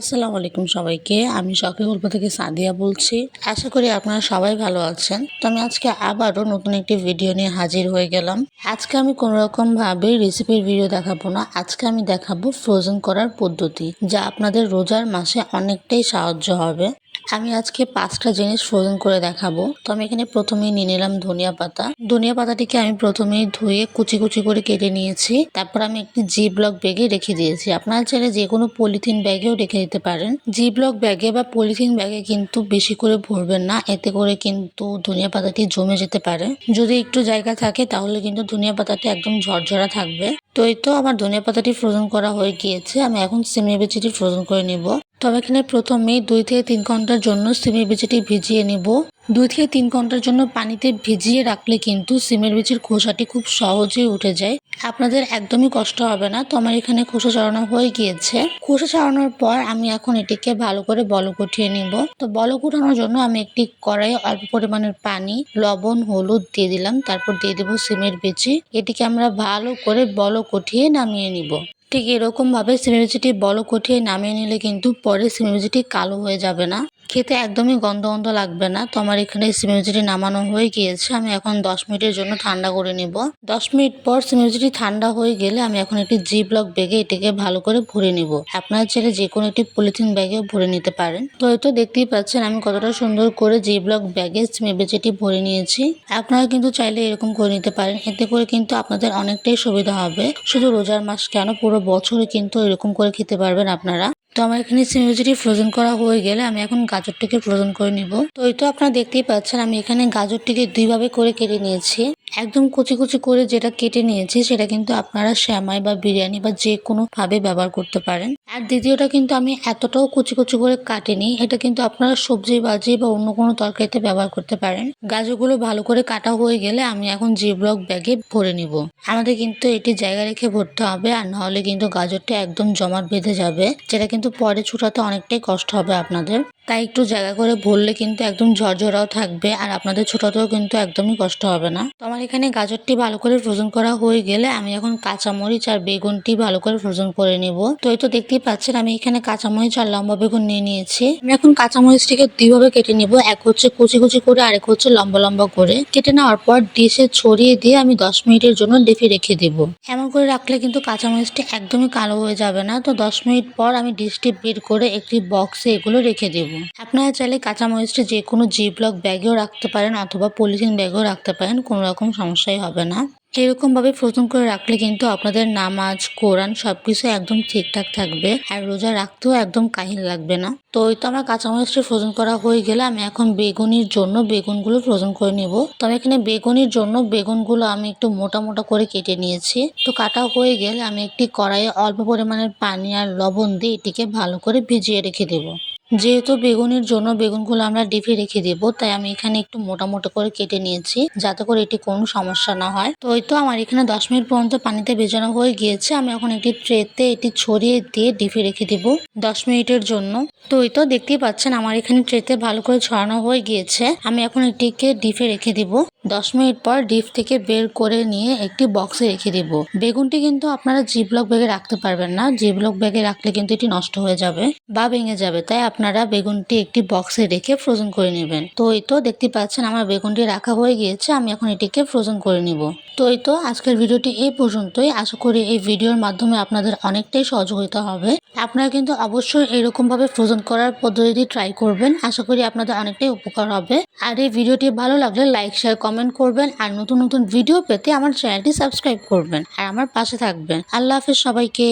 আসসালামু আলাইকুম সবাইকে। আমি শখের গল্প থেকে সাদিয়া বলছি। আশা করি আপনারা সবাই ভালো আছেন। তো আমি আজকে আবারও নতুন একটি ভিডিও নিয়ে হাজির হয়ে গেলাম। আজকে আমি কোনো রকম ভাবে রেসিপির ভিডিও দেখাবো না। আজকে আমি দেখাবো ফ্রোজেন করার পদ্ধতি, যা আপনাদের রোজার মাসে অনেকটাই সাহায্য হবে। আমি আজকে 5টা জিনিস ফ্রোজেন করে দেখাবো। তো আমি এখানে প্রথমেই নিয়ে নিলাম ধনিয়া পাতা। ধনিয়া পাতাটিকে আমি প্রথমেই ধুয়ে কুচি কুচি করে কেটে নিয়েছি। তারপর আমি একটি জি ব্লক ব্যাগে রেখে দিয়েছি। আপনারা চাইলে যে কোনো পলিথিন ব্যাগেও রেখে দিতে পারেন। জি ব্লক ব্যাগে বা পলিথিন ব্যাগে কিন্তু বেশি করে ভরবেন না, এতে করে কিন্তু ধনিয়া পাতাটি জমে যেতে পারে। যদি একটু জায়গা থাকে তাহলে কিন্তু ধনিয়া পাতাটি একদম ঝরঝরা থাকবে। তো এই তো আমার ধনিয়া পাতাটি ফ্রোজেন করা হয়ে গিয়েছে। আমি এখন সিমের বিচিটি ফ্রোজেন করে নিব। তবে এখানে প্রথমেই 2 থেকে 3 ঘন্টার জন্য সিমের বিচিটি ভিজিয়ে নিব। 2 থেকে 3 ঘন্টার জন্য পানিতে ভিজিয়ে রাখলে কিন্তু সিমের বিচির খোসাটি খুব সহজেই উঠে যায়। আপনাদের একদমই কষ্ট হবে না। তো আমার এখানে খোসা ছাড়ানো হয়ে গিয়েছে। খোসা ছাড়ানোর পর আমি এখন এটিকে ভালো করে বলক উঠিয়ে নিব। তো বলক উঠানোর জন্য আমি একটি কড়াইয়ে অল্প পরিমাণের পানি, লবণ, হলুদ দিয়ে দিলাম। তারপর দিয়ে দেব সিমের বিচি। এটিকে আমরা ভালো করে বলক উঠিয়ে নামিয়ে নিব। ঠিক এরকম ভাবে সিমের বিচিটি বলক উঠিয়ে নামিয়ে নিলে কিন্তু পরে সিমের বিচিটি কালো হয়ে যাবে না, খেতে একদমই গন্ধ গন্ধ লাগবে না। তো আমার এখানে সিমের বিচিটি নামানো হয়ে গিয়েছে। আমি এখন 10 মিনিটের জন্য ঠান্ডা করে নিব। 10 মিনিট পর সিমের বিচিটি ঠান্ডা হয়ে গেলে আমি এখন একটি জি ব্লক ব্যাগে এটিকে ভালো করে ভরে নিব। আপনারা চাইলে যে কোনো একটি পলিথিন ব্যাগেও ভরে নিতে পারেন। তো হয়তো দেখতেই পাচ্ছেন আমি কতটা সুন্দর করে জি ব্লক ব্যাগে সিমের বিচিটি ভরে নিয়েছি। আপনারা কিন্তু চাইলে এরকম করে নিতে পারেন। এতে করে কিন্তু আপনাদের অনেকটাই সুবিধা হবে। শুধু রোজার মাস কেন, পুরো বছরে কিন্তু এরকম করে খেতে পারবেন আপনারা। তো আমার এখানে সিমের বিচিটি ফ্রোজেন করা হয়ে গেলে আমি এখন গাজরটিকে ফ্রোজেন করে নিব। তো এই তো আপনারা দেখতেই পাচ্ছেন আমি এখানে গাজরটিকে 2 ভাবে করে কেটে নিয়েছি। একদম কুচি কুচি করে যেটা কেটে নিয়েছি সেটা কিন্তু আপনারা সেমাই বা বিরিয়ানি বা যে কোনো ভাবে ব্যবহার করতে পারেন। আর দ্বিতীয়টা কিন্তু আমি এতটাও কুচি কুচি করে কাটিনি। এটা কিন্তু আপনারা সবজি ভাজি বা অন্য কোনো তরকারিতে ব্যবহার করতে পারেন। গাজরগুলো ভালো করে কাটা হয়ে গেলে আমি এখন জি ব্লক ব্যাগে ভরে নিব। আমাদের কিন্তু এটি জায়গা রেখে ভরতে হবে, আর নাহলে কিন্তু গাজরটা একদম জমাট বেঁধে যাবে, যেটা কিন্তু পরে ছুটাতে অনেকটাই কষ্ট হবে আপনাদের। তাই একটু জায়গা করে ভরলে কিন্তু একদম ঝরঝরাও থাকবে, আর আপনাদের ছোটাতেও কিন্তু একদমই কষ্ট হবে না। তো আমার এখানে গাজরটি ভালো করে ফ্রোজেন করা হয়ে গেলে আমি এখন কাঁচামরিচ আর বেগুনটি ভালো করে ফ্রোজেন করে নিব। তো এই তো দেখতেই পাচ্ছেন আমি এখানে কাঁচামরিচ আর লম্বা বেগুন নিয়ে নিয়েছি। আমি এখন কাঁচামরিচটিকে 2 ভাবে কেটে নিব। এক হচ্ছে কুচি কুচি করে, আরেক হচ্ছে লম্বা লম্বা করে। কেটে নেওয়ার পর ডিশে ছড়িয়ে দিয়ে আমি 10 মিনিটের জন্য ডিপে রেখে দিব। এমন করে রাখলে কিন্তু কাঁচামরিচটি একদমই কালো হয়ে যাবে না। তো 10 মিনিট পর আমি ডিশটি বের করে একটি বক্সে এগুলো রেখে দেব। আপনারা চাইলে কাঁচামরিচটি যে কোনো জি ব্লক ব্যাগেও রাখতে পারেন অথবা পলিথিন ব্যাগেও রাখতে পারেন, কোনো রকম সমস্যাই হবে না। এরকম ভাবে ফ্রোজেন করে রাখলে কিন্তু আপনাদের নামাজ, কোরআন সবকিছু একদম ঠিকঠাক থাকবে, আর রোজা রাখতেও একদম কাহিল লাগবে না। তো ওই তো আমার কাঁচামরিচটি ফ্রোজেন করা হয়ে গেলে আমি এখন বেগুনির জন্য বেগুনগুলো ফ্রোজেন করে নিব। তো আমি এখানে বেগুনির জন্য বেগুনগুলো আমি একটু মোটা মোটা করে কেটে নিয়েছি। তো কাটা হয়ে গেলে আমি একটি কড়াইয়ে অল্প পরিমাণের পানি আর লবণ দিয়ে এটিকে ভালো করে ভিজিয়ে রেখে দেবো। যেহেতু বেগুনের জন্য বেগুনগুলো আমরা ডিপে রেখে দেবো, তাই আমি এখানে একটু মোটা মোটা করে কেটে নিয়েছি, যাতে করে এটি কোনো সমস্যা না হয়। তো ওই তো আমার এখানে 10 মিনিট পর্যন্ত পানিতে ভেজানো হয়ে গিয়েছে। আমি এখন একটি ট্রেতে এটি ছড়িয়ে দিয়ে ডিপে রেখে দেব 10 মিনিটের জন্য। তো ওই তো দেখতেই পাচ্ছেন আমার এখানে ট্রেতে ভালো করে ছড়ানো হয়ে গিয়েছে। আমি এখন এটিকে ডিপে রেখে দিব। 10 মিনিট পর ডিপ থেকে বের করে নিয়ে একটি বক্সে রেখে দেব। বেগুনটি কিন্তু আপনারা জি ব্লক ব্যাগে রাখতে পারবেন না। জি ব্লক ব্যাগে রাখলে কিন্তু এটি নষ্ট হয়ে যাবে বা ভেঙে যাবে, তাই আপনারা বেগুনটি একটি বক্সে রেখে ফ্রোজেন করে নেবেন। তো এই তো দেখতে পাচ্ছেন আমার বেগুনটি রাখা হয়ে গিয়েছে। আমি এখন এটিকে ফ্রোজেন করে নিব। তো এই তো আজকের ভিডিওটি এই পর্যন্তই। আশা করি এই ভিডিওর মাধ্যমে আপনাদের অনেকটাই সহযোগিতা হবে। আপনারা কিন্তু অবশ্যই এরকম ভাবে ফ্রোজেন করার পদ্ধতিটি ট্রাই করবেন। আশা করি আপনাদের অনেকটাই উপকার হবে। আর এই ভিডিওটি ভালো লাগলে লাইক, শেয়ার, কমেন্ট করবেন। আর নতুন নতুন ভিডিও পেতে আমার চ্যানেলটি সাবস্ক্রাইব করবেন আর আমার পাশে থাকবেন। আল্লাহ হাফেজ সবাইকে।